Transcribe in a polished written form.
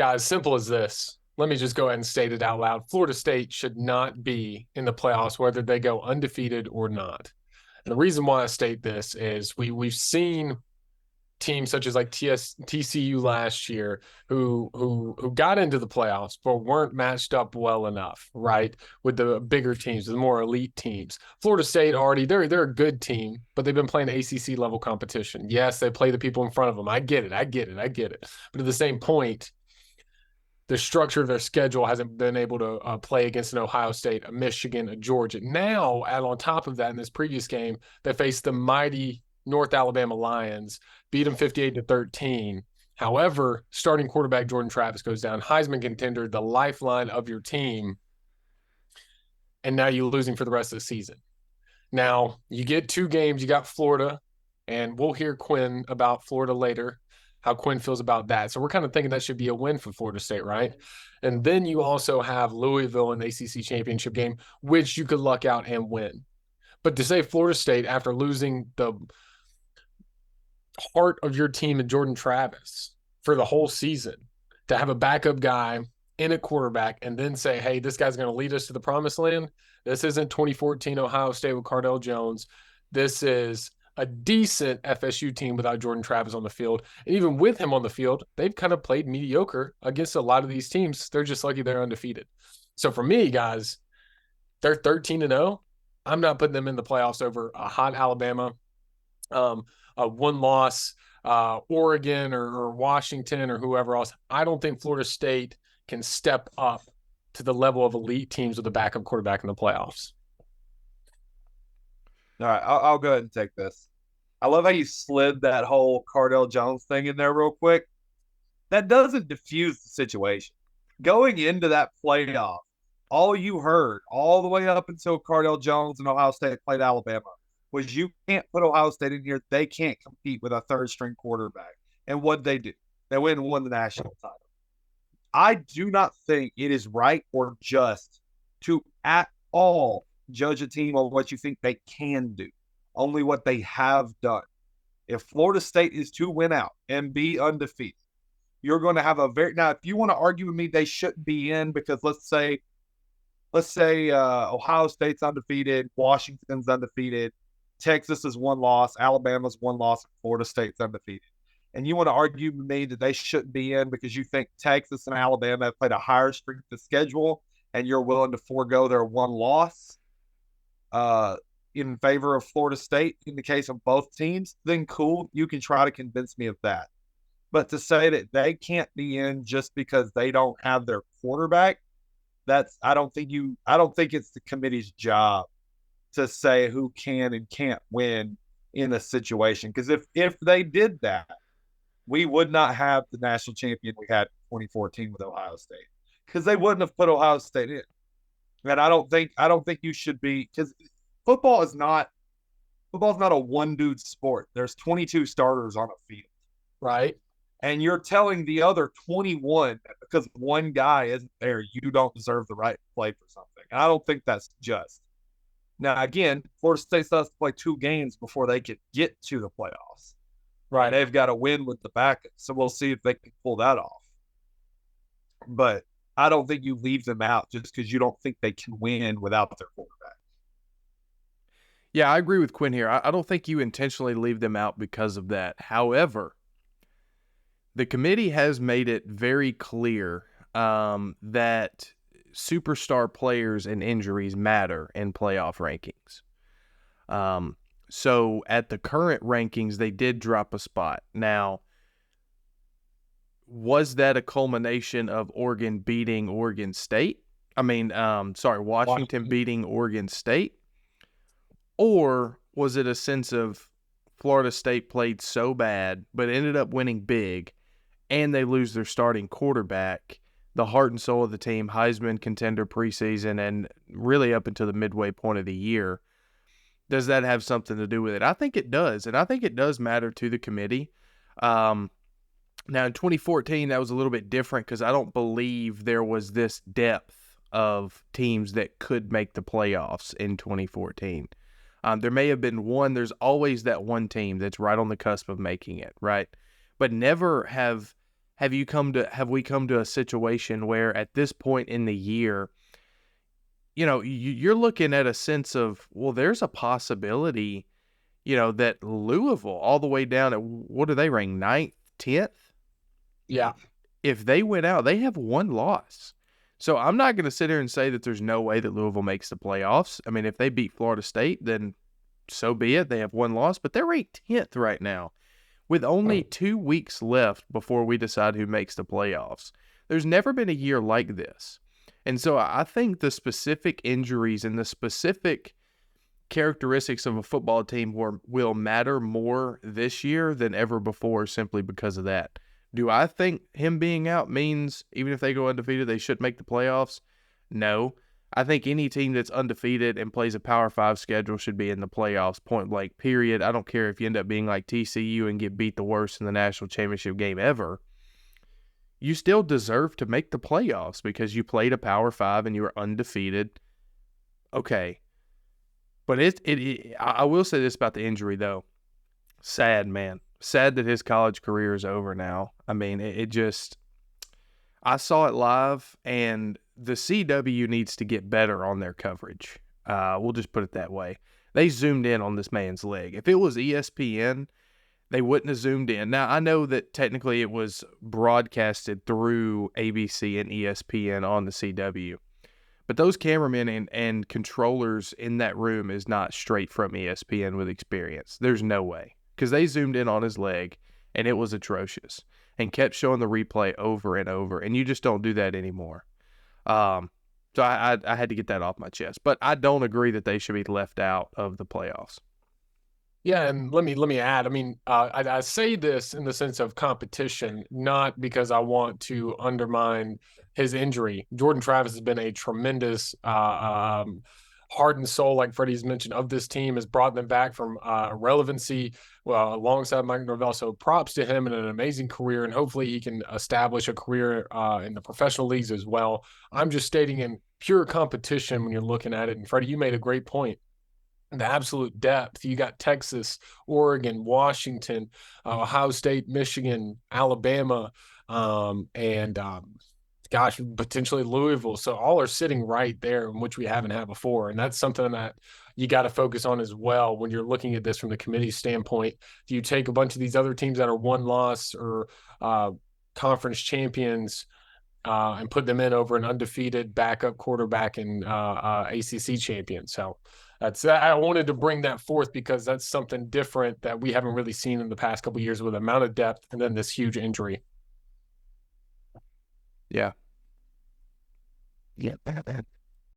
Guys, simple as this. Let me just go ahead and state it out loud. Florida State should not be in the playoffs, whether they go undefeated or not. And the reason why I state this is we've seen teams such as like TCU last year who got into the playoffs but weren't matched up well enough, right? With the bigger teams, the more elite teams. Florida State already they're a good team, but they've been playing ACC level competition. Yes, they play the people in front of them. I get it. But at the same point, the structure of their schedule hasn't been able to play against an Ohio State, a Michigan, a Georgia. Now, add on top of that, in this previous game, they faced the mighty North Alabama Lions, beat them 58-13. However, starting quarterback Jordan Travis goes down, Heisman contender, the lifeline of your team, and now you're losing for the rest of the season. Now, you get 2 games. You got Florida, and we'll hear Quinn about Florida later, how Quinn feels about that. So we're kind of thinking that should be a win for Florida State, right? And then you also have Louisville in the ACC championship game, which you could luck out and win. But to say Florida State, after losing the heart of your team in Jordan Travis for the whole season, to have a backup guy in a quarterback and then say, hey, this guy's going to lead us to the promised land. This isn't 2014 Ohio State with Cardell Jones. This is a decent FSU team without Jordan Travis on the field. And even with him on the field, they've kind of played mediocre against a lot of these teams. They're just lucky they're undefeated. So for me, guys, they're 13-0. I'm not putting them in the playoffs over a hot Alabama, a one-loss Oregon or Washington or whoever else. I don't think Florida State can step up to the level of elite teams with a backup quarterback in the playoffs. All right, I'll go ahead and take this. I love how you slid that whole Cardell Jones thing in there real quick. That doesn't diffuse the situation. Going into that playoff, all you heard all the way up until Cardell Jones and Ohio State played Alabama was you can't put Ohio State in here. They can't compete with a third-string quarterback. And what'd they do? They went and won the national title. I do not think it is right or just to at all judge a team on what you think they can do, only what they have done. If Florida State is to win out and be undefeated, you're going to have a very – now, if you want to argue with me, they shouldn't be in because let's say Ohio State's undefeated, Washington's undefeated, Texas is one loss, Alabama's one loss, Florida State's undefeated. And you want to argue with me that they shouldn't be in because you think Texas and Alabama have played a higher strength of schedule and you're willing to forego their one loss in favor of Florida State in the case of both teams, then cool, you can try to convince me of that. But to say that they can't be in just because they don't have their quarterback, I don't think it's the committee's job to say who can and can't win in a situation. Because if they did that, we would not have the national champion we had in 2014 with Ohio State because they wouldn't have put Ohio State in. And I don't think you should be because football is not a one dude sport. There's 22 starters on a field, right? And you're telling the other 21 that because one guy isn't there, you don't deserve the right to play for something. And I don't think that's just. Now, again, Florida State still has to play 2 games before they can get to the playoffs. Right. They've got to win with the backup. So we'll see if they can pull that off. But I don't think you leave them out just because you don't think they can win without their quarterback. Yeah, I agree with Quinn here. I don't think you intentionally leave them out because of that. However, the committee has made it very clear that superstar players and injuries matter in playoff rankings. So at the current rankings, they did drop a spot. Now, was that a culmination of Washington beating Oregon State? Beating Oregon State? Or was it a sense of Florida State played so bad, but ended up winning big, and they lose their starting quarterback, the heart and soul of the team, Heisman contender preseason, and really up until the midway point of the year? Does that have something to do with it? I think it does, and I think it does matter to the committee. Now, in 2014, that was a little bit different because I don't believe there was this depth of teams that could make the playoffs in 2014. There may have been one. There's always that one team that's right on the cusp of making it, right? But never have have we come to a situation where at this point in the year, you're looking at a sense of, well, there's a possibility, that Louisville all the way down at, what do they rank, 9th, 10th? Yeah. If they went out, they have one loss. So I'm not going to sit here and say that there's no way that Louisville makes the playoffs. I mean, if they beat Florida State, then so be it. They have one loss, but they're ranked 10th right now with only 2 weeks left before we decide who makes the playoffs. There's never been a year like this. And so I think the specific injuries and the specific characteristics of a football team will matter more this year than ever before simply because of that. Do I think him being out means even if they go undefeated, they should make the playoffs? No. I think any team that's undefeated and plays a Power 5 schedule should be in the playoffs, point blank, period. I don't care if you end up being like TCU and get beat the worst in the national championship game ever. You still deserve to make the playoffs because you played a Power 5 and you were undefeated. Okay. But I will say this about the injury, though. Sad, man. Sad that his college career is over now. I mean, I saw it live, and the CW needs to get better on their coverage. We'll just put it that way. They zoomed in on this man's leg. If it was ESPN, they wouldn't have zoomed in. Now, I know that technically it was broadcasted through ABC and ESPN on the CW, but those cameramen and controllers in that room is not straight from ESPN with experience. There's no way. Because they zoomed in on his leg, and it was atrocious, and kept showing the replay over and over, and you just don't do that anymore. So I had to get that off my chest. But I don't agree that they should be left out of the playoffs. Yeah, and let me add. I mean, I say this in the sense of competition, not because I want to undermine his injury. Jordan Travis has been a tremendous heart and soul, like Freddie's mentioned, of this team, has brought them back from irrelevancy alongside Mike Norvell. So props to him and an amazing career, and hopefully he can establish a career in the professional leagues as well. I'm just stating in pure competition when you're looking at it. And Freddie, you made a great point. The absolute depth. You got Texas, Oregon, Washington, Ohio State, Michigan, Alabama, and potentially Louisville. So all are sitting right there, in which we haven't had before. And that's something that you got to focus on as well when you're looking at this from the committee standpoint. Do you take a bunch of these other teams that are one loss or conference champions and put them in over an undefeated backup quarterback and ACC champion? So I wanted to bring that forth because that's something different that we haven't really seen in the past couple of years with the amount of depth and then this huge injury. Yeah. Yeah.